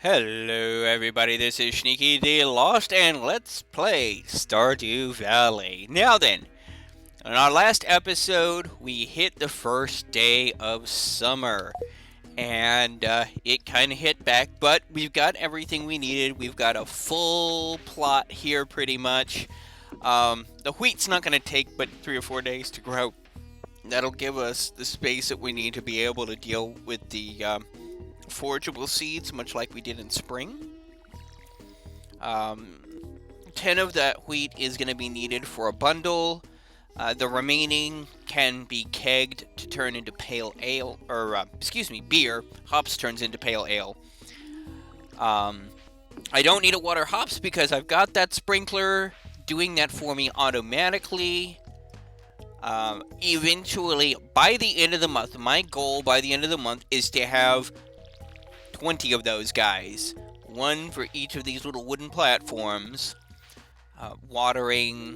Hello everybody, this is Sneaky the Lost and let's play Stardew Valley. Now then, in our last episode, we hit the first day of summer. And it kind of hit back, but we've got everything we needed. We've got a full plot here pretty much. The wheat's not going to take but 3 or 4 days to grow. That'll give us the space that we need to be able to deal with the forageable seeds, much like we did in spring. 10 of that wheat is going to be needed for a bundle. The remaining can be kegged to turn into pale ale, or beer. Hops turns into pale ale. I don't need to water hops because I've got that sprinkler doing that for me automatically. Eventually, by the end of the month, my goal by the end of the month is to have 20 of those guys. One for each of these little wooden platforms. Watering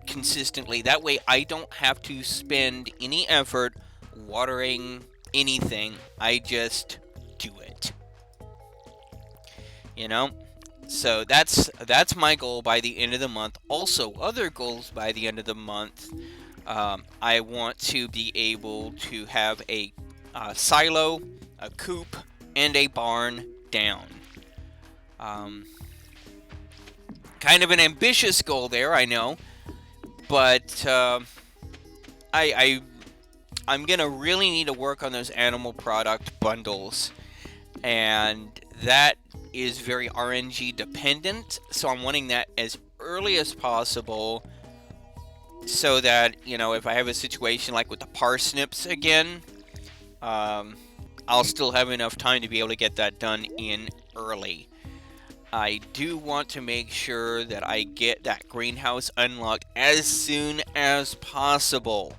consistently. That way I don't have to spend any effort watering anything. I just do it. You know? So that's my goal by the end of the month. Also, other goals by the end of the month. I want to be able to have a silo, a coop, and a barn down. Kind of an ambitious goal there, I know, but I'm gonna really need to work on those animal product bundles, and that is very RNG dependent. So I'm wanting that as early as possible, so that if I have a situation like with the parsnips again, I'll still have enough time to be able to get that done in early. I do want to make sure that I get that greenhouse unlocked as soon as possible,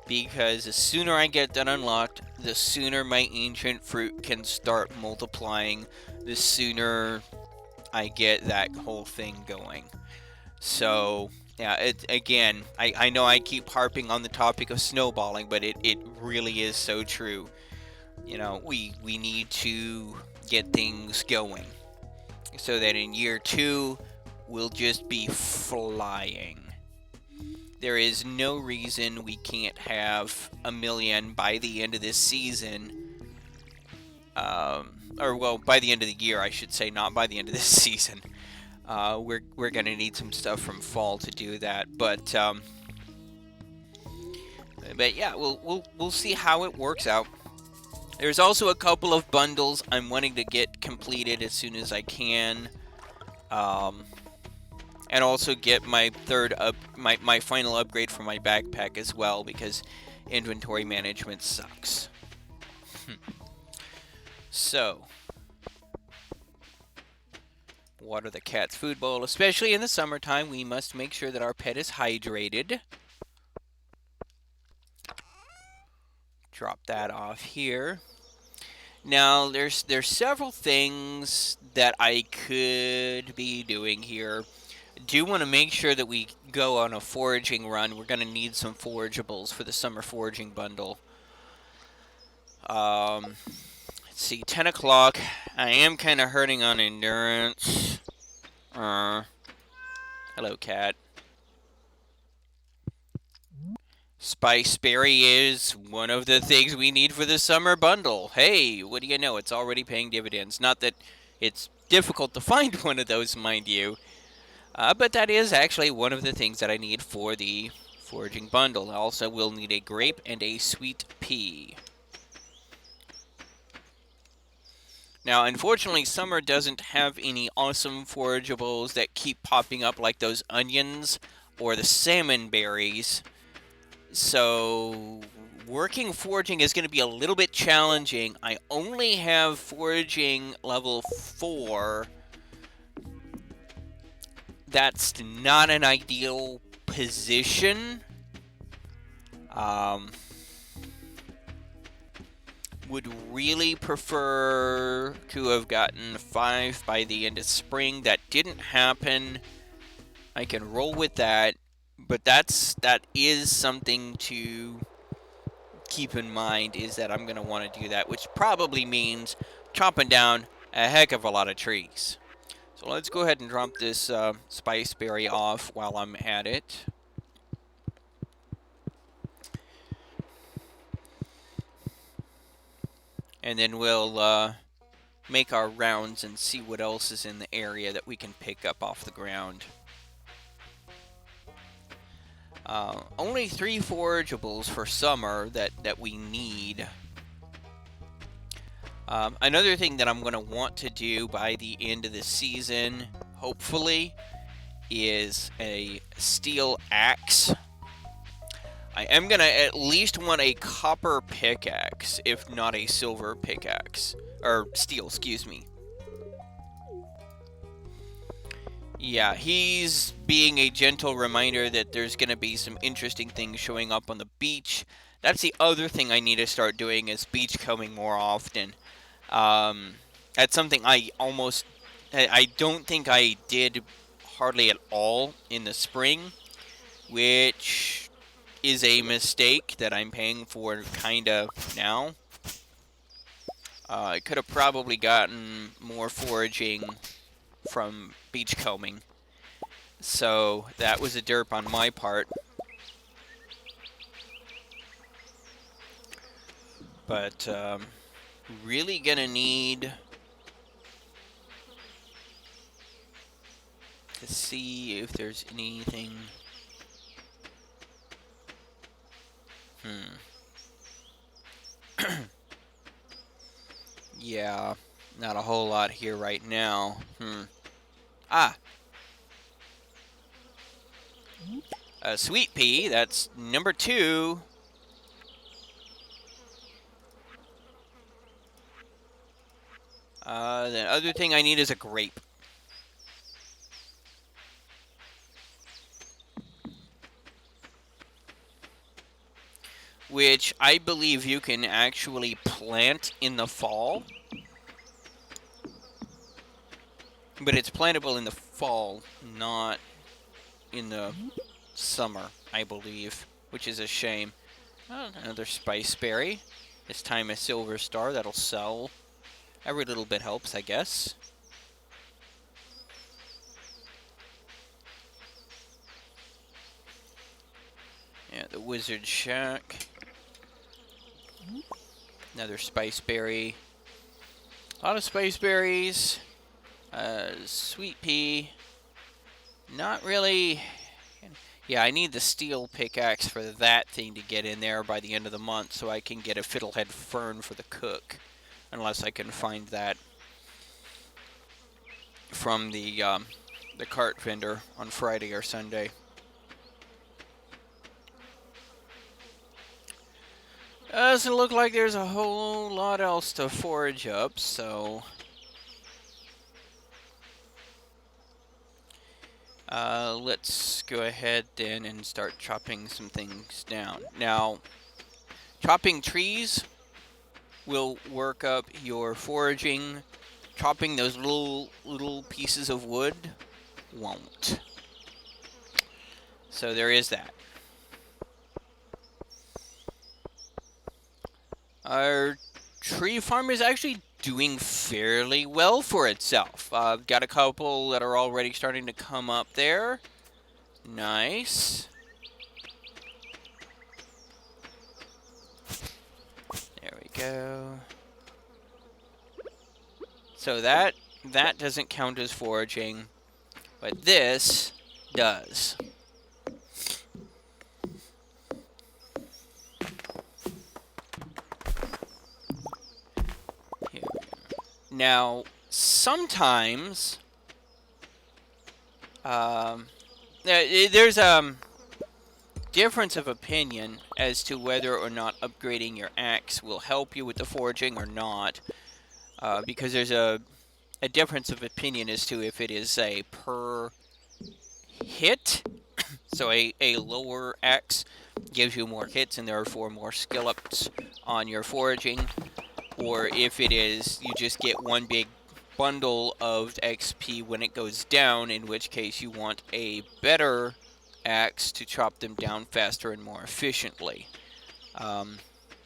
because the sooner I get that unlocked, the sooner my ancient fruit can start multiplying, the sooner I get that whole thing going. So, yeah, again, I know I keep harping on the topic of snowballing, but it really is so true. We need to get things going, so that in year 2, we'll just be flying. There is no reason we can't have 1,000,000 by the end of this season. By the end of the year, I should say, not by the end of this season. We're going to need some stuff from fall to do that, but yeah, we'll see how it works out. There's also a couple of bundles I'm wanting to get completed as soon as I can, and also get my my final upgrade for my backpack as well, because inventory management sucks. So, water the cat's food bowl. Especially in the summertime, we must make sure that our pet is hydrated. Drop that off here. Now, there's several things that I could be doing here. Do want to make sure that we go on a foraging run. We're going to need some forageables for the summer foraging bundle. Let's see, 10 o'clock. I am kind of hurting on endurance. Hello, cat. Spiceberry is one of the things we need for the summer bundle. Hey, what do you know? It's already paying dividends. Not that it's difficult to find one of those, mind you. But that is actually one of the things that I need for the foraging bundle. I also will need a grape and a sweet pea. Now, unfortunately, summer doesn't have any awesome forageables that keep popping up like those onions or the salmon berries. So, foraging is going to be a little bit challenging. I only have foraging level 4. That's not an ideal position. Would really prefer to have gotten 5 by the end of spring. That didn't happen. I can roll with that. But that is something to keep in mind, is that I'm going to want to do that, which probably means chopping down a heck of a lot of trees. So let's go ahead and drop this spice berry off while I'm at it. And then we'll make our rounds and see what else is in the area that we can pick up off the ground. Only 3 forageables for summer that we need. Another thing that I'm going to want to do by the end of the season, hopefully, is a steel axe. I am going to at least want a copper pickaxe, if not a silver pickaxe. Or steel, excuse me. Yeah, he's being a gentle reminder that there's going to be some interesting things showing up on the beach. That's the other thing I need to start doing, is beach combing more often. That's something I don't think I did hardly at all in the spring, which is a mistake that I'm paying for kind of now. I could have probably gotten more foraging from beach combing, so that was a derp on my part. But really gonna need to see if there's anything. Yeah, not a whole lot here right now. Sweet pea, that's number 2. The other thing I need is a grape. Which I believe you can actually plant in the fall. But it's plantable in the fall, not in the summer, I believe. Which is a shame. Oh, another spice berry. This time a silver star, that'll sell. Every little bit helps, I guess. Yeah, the wizard shack. Another spice berry. A lot of spice berries. Sweet pea. Not really. Yeah, I need the steel pickaxe for that thing to get in there by the end of the month so I can get a fiddlehead fern for the cook. Unless I can find that from the cart vendor on Friday or Sunday. Doesn't look like there's a whole lot else to forage up, so let's go ahead then and start chopping some things down. Now, chopping trees will work up your foraging. Chopping those little pieces of wood won't. So there is that. Our tree farm is actually doing fairly well for itself. I've got a couple that are already starting to come up there. Nice. There we go. So that doesn't count as foraging, but this does. Here. Now, sometimes there's difference of opinion as to whether or not upgrading your axe will help you with the foraging or not, because there's a difference of opinion as to if it is a per hit, so a lower axe gives you more hits and therefore more skill ups on your foraging, or if it is you just get one big bundle of XP when it goes down, in which case you want a better axe to chop them down faster and more efficiently.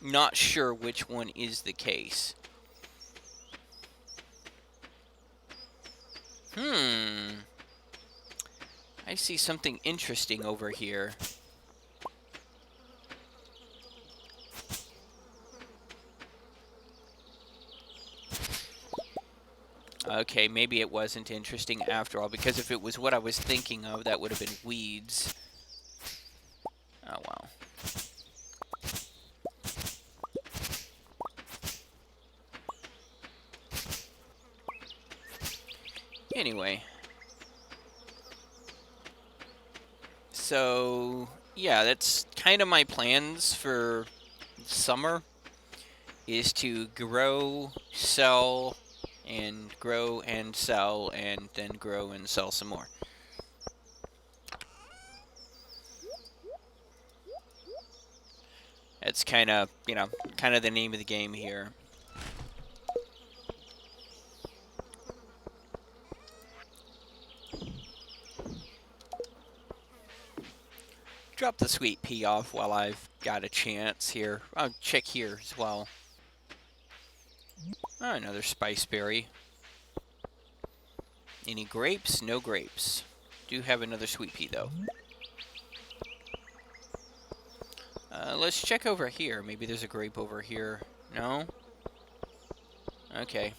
Not sure which one is the case. see something interesting over here. Okay, maybe it wasn't interesting after all, because if it was what I was thinking of, that would have been weeds. Oh, wow. Anyway. So, yeah, that's kind of my plans for summer, is to grow, sell, and grow and sell, and then grow and sell some more. That's kind of, kind of the name of the game here. Drop the sweet pea off while I've got a chance here. I'll check here as well. Oh, another spice berry. Any grapes? No grapes. Do have another sweet pea, though. Let's check over here. Maybe there's a grape over here. No? Okay.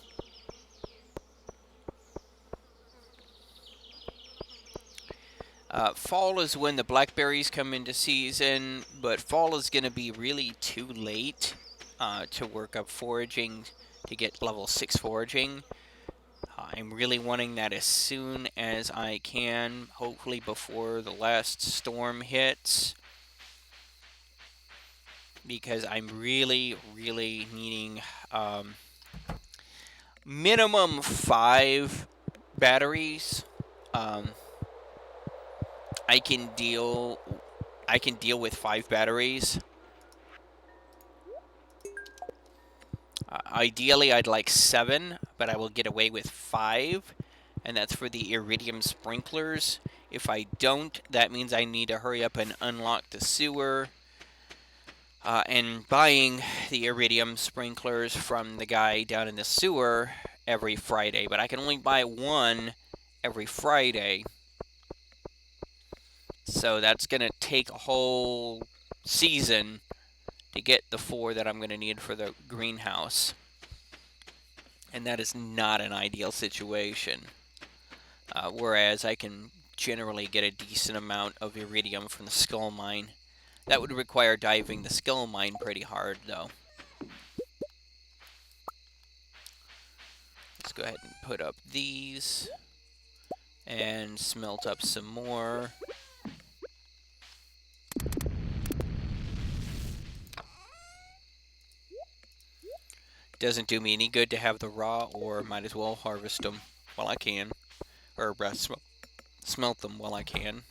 Fall is when the blackberries come into season, but fall is going to be really too late to work up foraging, to get level 6 foraging. I'm really wanting that as soon as I can, hopefully before the last storm hits, because I'm really, really needing minimum 5 batteries. I can deal with 5 batteries. Ideally, I'd like 7, but I will get away with 5, and that's for the iridium sprinklers. If I don't, that means I need to hurry up and unlock the sewer. And buying the iridium sprinklers from the guy down in the sewer every Friday, but I can only buy 1 every Friday. So that's going to take a whole season to get the 4 that I'm going to need for the greenhouse. And that is not an ideal situation. Whereas I can generally get a decent amount of iridium from the skull mine. That would require diving the skull mine pretty hard, though. Let's go ahead and put up these. And smelt up some more. Doesn't do me any good to have the raw ore. Might as well harvest them while I can. Or smelt them while I can.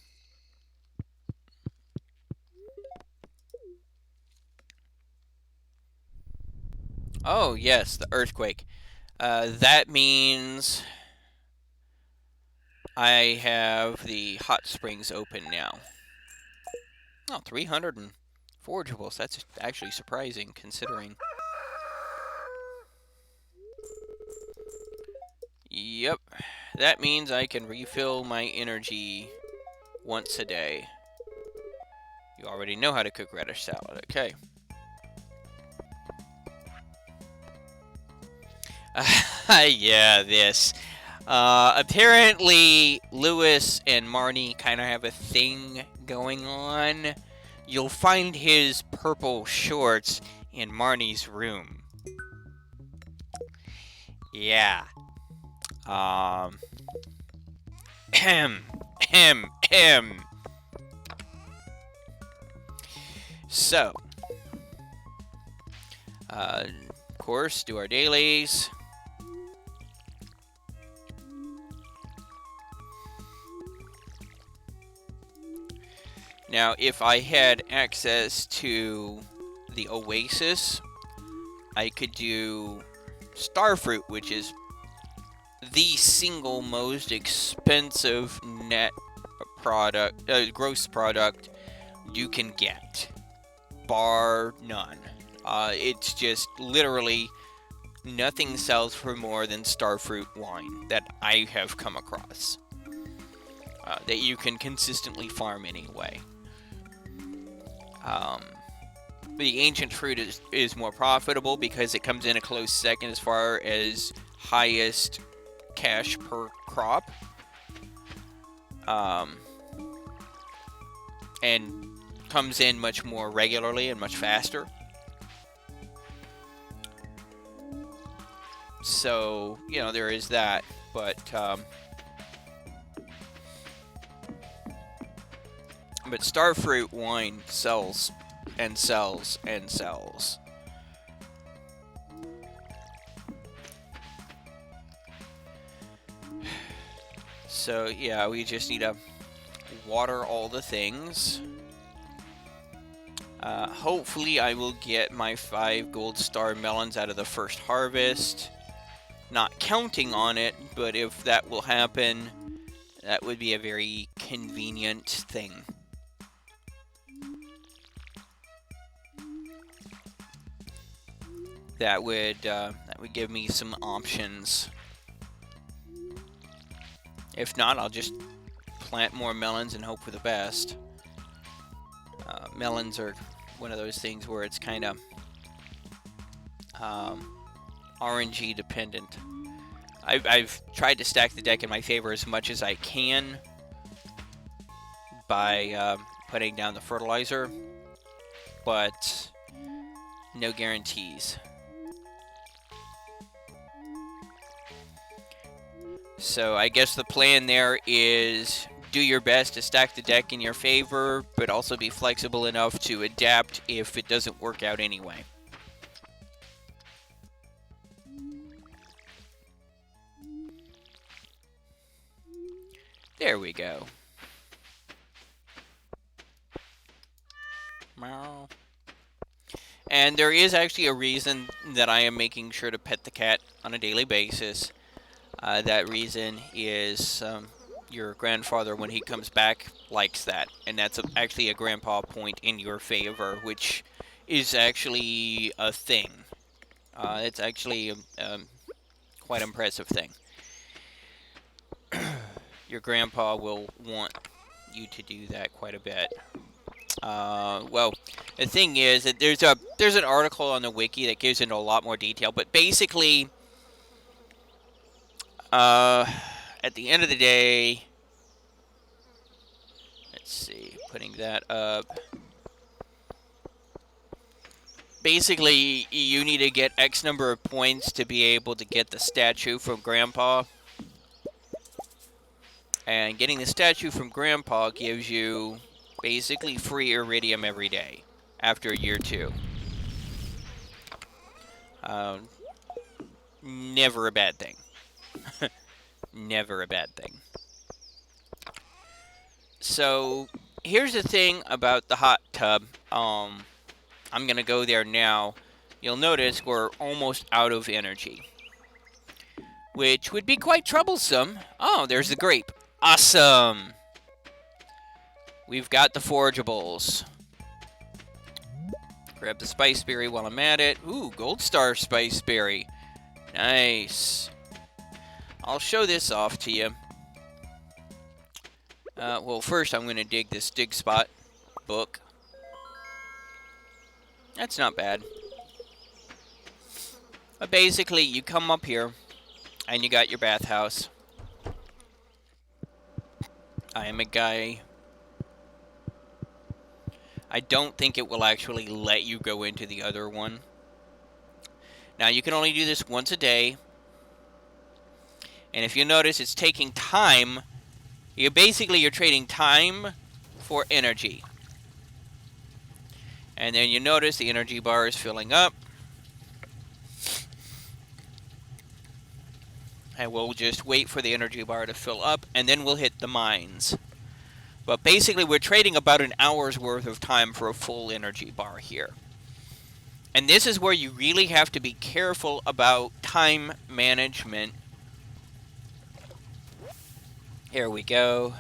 Oh, yes, the earthquake. That means I have the hot springs open now. Oh, 300 forageables. That's actually surprising, considering. Yep. That means I can refill my energy once a day. You already know how to cook radish salad. Okay. Yeah, this. Apparently, Lewis and Marnie kind of have a thing going on. You'll find his purple shorts in Marnie's room. Yeah. Ahem. So, of course, do our dailies. Now, if I had access to the Oasis, I could do Starfruit, which is the single most expensive net product, gross product you can get, bar none. It's just literally nothing sells for more than Starfruit wine that I have come across. that you can consistently farm anyway. The ancient fruit is more profitable because it comes in a close second as far as highest cash per crop. And comes in much more regularly and much faster. So, there is that. But Starfruit wine sells and sells and sells. So, yeah, we just need to water all the things. Hopefully I will get my 5 gold star melons out of the first harvest. Not counting on it, but if that will happen, that would be a very convenient thing. That would give me some options. If not, I'll just plant more melons and hope for the best. Melons are one of those things where it's kind of RNG dependent. I've tried to stack the deck in my favor as much as I can by putting down the fertilizer, but no guarantees. So I guess the plan there is do your best to stack the deck in your favor, but also be flexible enough to adapt if it doesn't work out anyway. There we go. And there is actually a reason that I am making sure to pet the cat on a daily basis. That reason is your grandfather, when he comes back, likes that. And that's actually a grandpa point in your favor, which is actually a thing. It's actually a quite impressive thing. Your grandpa will want you to do that quite a bit. Well, the thing is that there's an article on the wiki that gives into a lot more detail, but basically, at the end of the day, let's see, putting that up. Basically, you need to get X number of points to be able to get the statue from Grandpa. And getting the statue from Grandpa gives you basically free iridium every day after year 2. Never a bad thing. Never a bad thing. So, here's the thing about the hot tub. I'm going to go there now. You'll notice we're almost out of energy, which would be quite troublesome. Oh, there's the grape. Awesome. We've got the foragables. Grab the spice berry while I'm at it. Ooh, gold star spice berry. Nice. I'll show this off to you. Well, first I'm going to dig this dig spot book. That's not bad. But basically, you come up here, and you got your bathhouse. I am a guy. I don't think it will actually let you go into the other one. Now, you can only do this once a day. And if you notice, it's taking time. You're trading time for energy. And then you notice the energy bar is filling up. And we'll just wait for the energy bar to fill up, and then we'll hit the mines. But basically, we're trading about an hour's worth of time for a full energy bar here. And this is where you really have to be careful about time management. Here we go.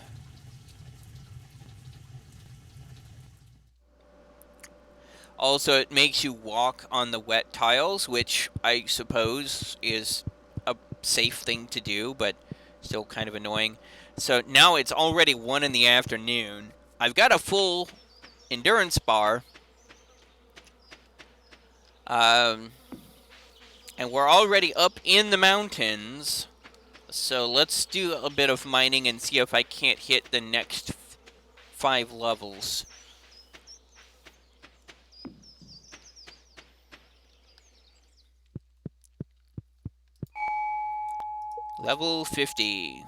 Also, it makes you walk on the wet tiles, which I suppose is a safe thing to do, but Still kind of annoying. So now it's already 1 in the afternoon. I've got a full endurance bar. And we're already up in the mountains. So let's do a bit of mining and see if I can't hit the next 5 levels. Level 50.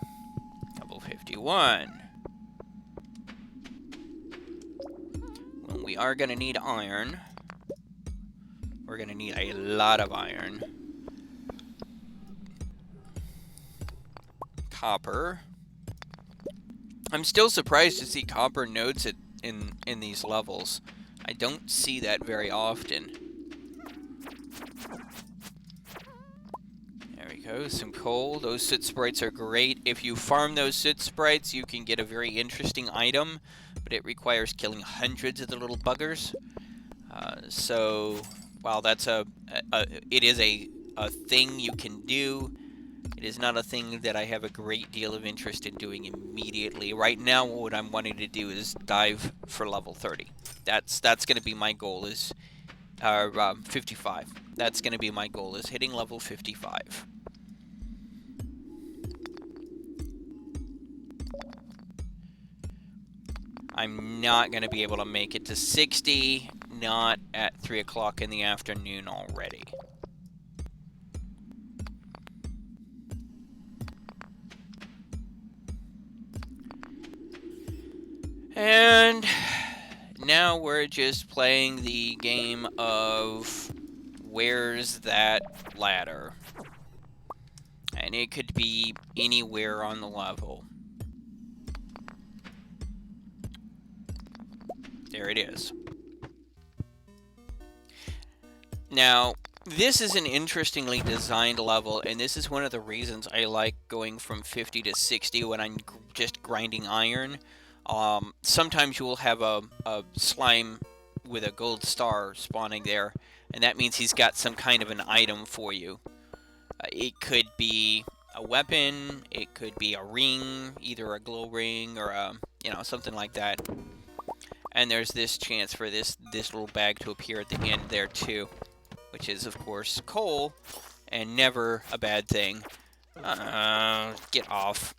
Level 51. Well, we are going to need iron. We're going to need a lot of iron. Copper. I'm still surprised to see copper nodes in these levels. I don't see that very often. There we go, some coal. Those soot sprites are great. If you farm those soot sprites, you can get a very interesting item, but it requires killing hundreds of the little buggers. So, while that's it is a thing you can do, it is not a thing that I have a great deal of interest in doing immediately. Right now, what I'm wanting to do is dive for level 30. That's going to be my goal, is 55. That's going to be my goal, is hitting level 55. I'm not going to be able to make it to 60, not at 3 o'clock in the afternoon already. And now we're just playing the game of where's that ladder? And it could be anywhere on the level. There it is. Now, this is an interestingly designed level, and this is one of the reasons I like going from 50 to 60 when I'm just grinding iron. Sometimes you will have a slime with a gold star spawning there, and that means he's got some kind of an item for you. It could be a weapon, it could be a ring, either a glow ring or a, something like that. And there's this chance for this little bag to appear at the end there too, which is of course coal, and never a bad thing. Get off.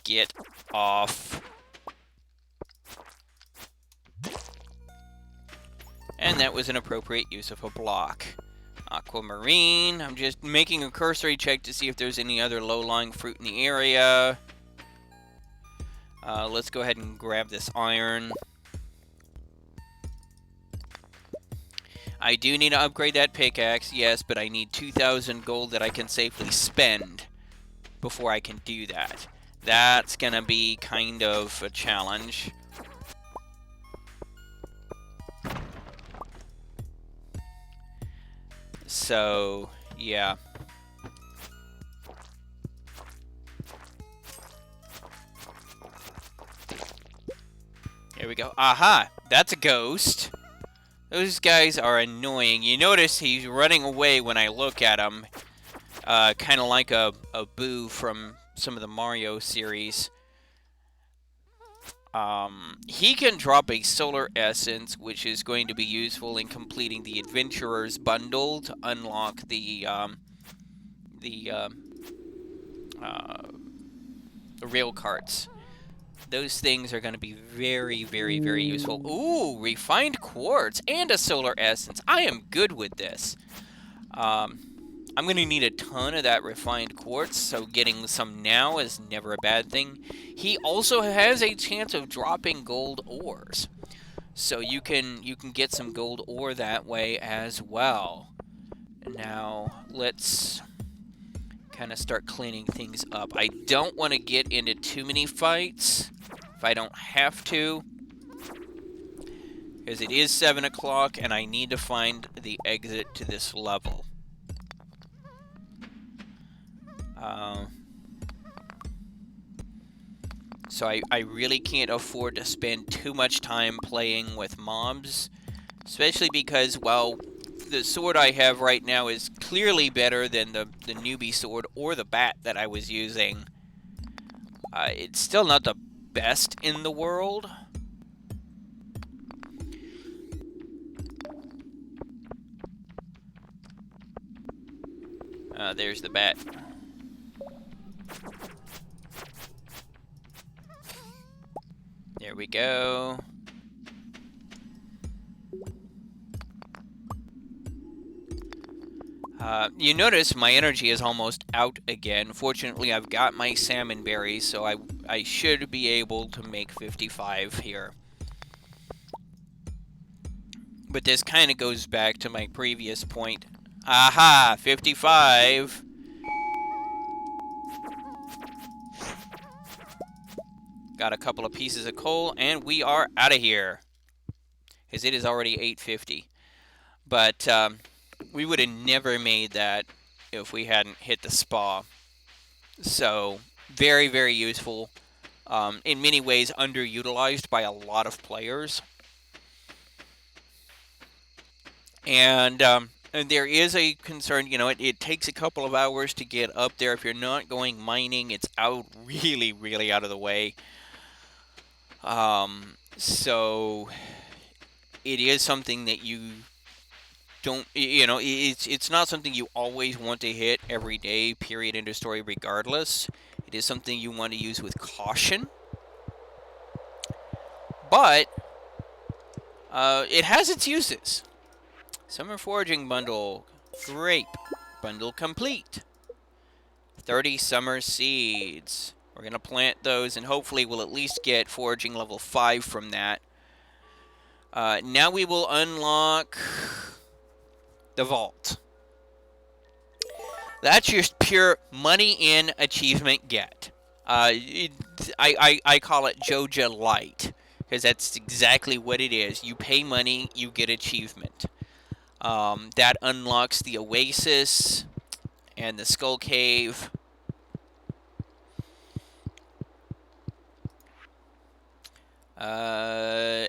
Get off. And that was an appropriate use of a block. Aquamarine. I'm just making a cursory check to see if there's any other low-lying fruit in the area. Let's go ahead and grab this iron. I do need to upgrade that pickaxe, yes, but I need 2,000 gold that I can safely spend before I can do that. That's gonna be kind of a challenge. So, yeah. Here we go. Aha! That's a ghost. Those guys are annoying. You notice he's running away when I look at him. Kind of like a Boo from some of the Mario series. He can drop a solar essence, which is going to be useful in completing the Adventurer's Bundle to unlock the rail carts. Those things are going to be very, very, very useful. Ooh, refined quartz and a solar essence. I am good with this. I'm going to need a ton of that refined quartz, so getting some now is never a bad thing. He also has a chance of dropping gold ores, so you can get some gold ore that way as well. Now, let's kind of start cleaning things up. I don't want to get into too many fights if I don't have to, because it is 7 o'clock and I need to find the exit to this level. So I really can't afford to spend too much time playing with mobs, especially because, well, the sword I have right now is clearly better than the the newbie sword or the bat that I was using. It's still not the best in the world. There's the bat. There we go. You notice my energy is almost out again. Fortunately, I've got my salmon berries, so I should be able to make 55 here. But this kind of goes back to my previous point. Aha! 55! Got a couple of pieces of coal, and we are out of here. Because it is already 8:50. But we would have never made that if we hadn't hit the spa. So, very, very useful. In many ways, underutilized by a lot of players. And there is a concern, you know, it takes a couple of hours to get up there. If you're not going mining, it's out really, really out of the way. So it is something that you don't, you know, it's not something you always want to hit every day, period, end of story, regardless. It is something you want to use with caution. But it has its uses. Summer foraging bundle, grape bundle complete. 30 summer seeds. We're going to plant those, and hopefully we'll at least get foraging level 5 from that. Now we will unlock the vault. That's just pure money in, achievement get. I call it Joja Light, because that's exactly what it is. You pay money, you get achievement. That unlocks the Oasis and the Skull Cave.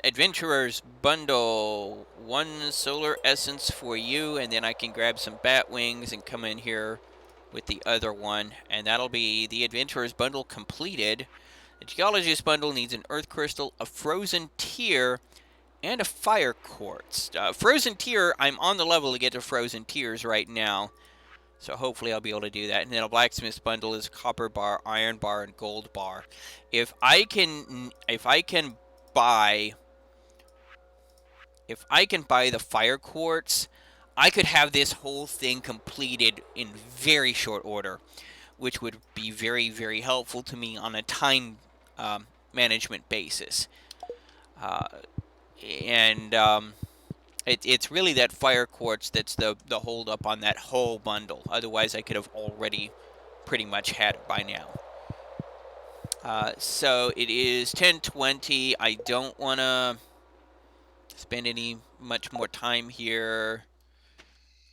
Adventurers Bundle. 1 solar essence for you, and then I can grab some bat wings and come in here with the other one, and that'll be the Adventurers Bundle completed. The Geologist Bundle needs an Earth Crystal, a Frozen Tear, and a Fire Quartz. Frozen Tear, I'm on the level to get to Frozen Tears right now, so hopefully I'll be able to do that. And then a Blacksmith's Bundle is Copper Bar, Iron Bar, and Gold Bar. If I can buy the Fire Quartz, I could have this whole thing completed in very short order, which would be very, very helpful to me on a time management basis. It's really that Fire Quartz that's the hold up on that whole bundle. Otherwise, I could have already pretty much had it by now. So it is 10:20. I don't want to spend much more time here.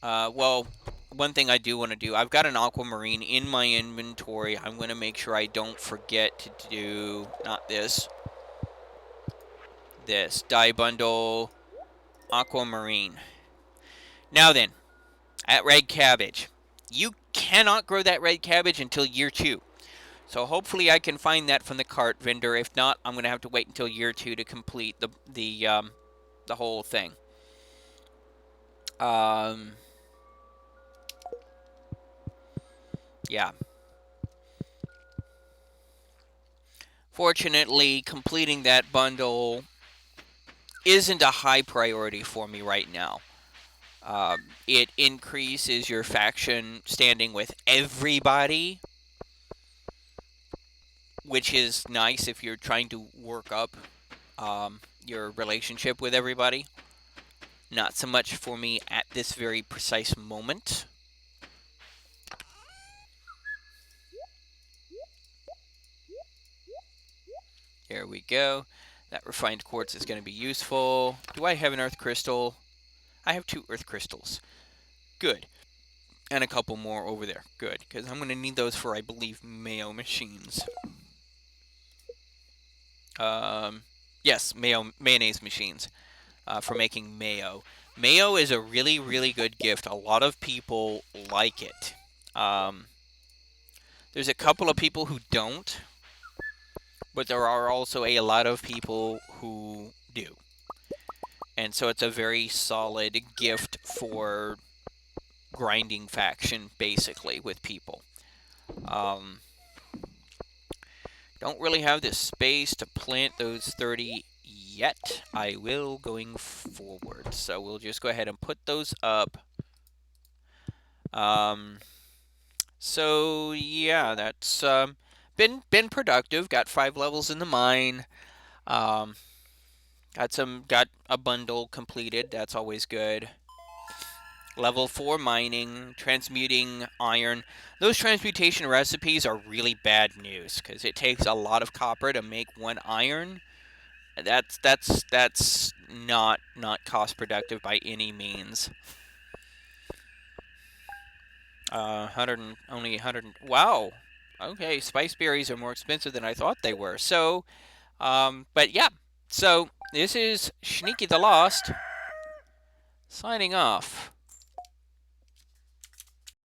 Well, one thing I do want to do, I've got an aquamarine in my inventory. I'm going to make sure I don't forget to do, not this dye bundle, aquamarine. Now then, at red cabbage, you cannot grow that red cabbage until year 2. So hopefully I can find that from the cart vendor. If not, I'm going to have to wait until year 2 to complete the whole thing. Yeah. Fortunately, completing that bundle isn't a high priority for me right now. It increases your faction standing with everybody, which is nice if you're trying to work up your relationship with everybody. Not so much for me at this very precise moment. There we go. That refined quartz is going to be useful. Do I have an earth crystal? I have 2 earth crystals. Good. And a couple more over there. Good, because I'm going to need those for, I believe, mayo machines. Yes, mayonnaise machines for making mayo. Mayo is a really, really good gift. A lot of people like it. Um, there's a couple of people who don't, but there are also a lot of people who do. And so it's a very solid gift for grinding faction, basically, with people. Um, don't really have the space to plant those 30 yet. I will going forward. So we'll just go ahead and put those up. So yeah, that's been productive. Got 5 levels in the mine. Um, got a bundle completed. That's always good. Level 4 mining, transmuting iron. Those transmutation recipes are really bad news because it takes a lot of copper to make 1 iron. That's not cost productive by any means. 100. Wow. Okay, spice berries are more expensive than I thought they were. So, but yeah. So this is Sneaky the Lost signing off.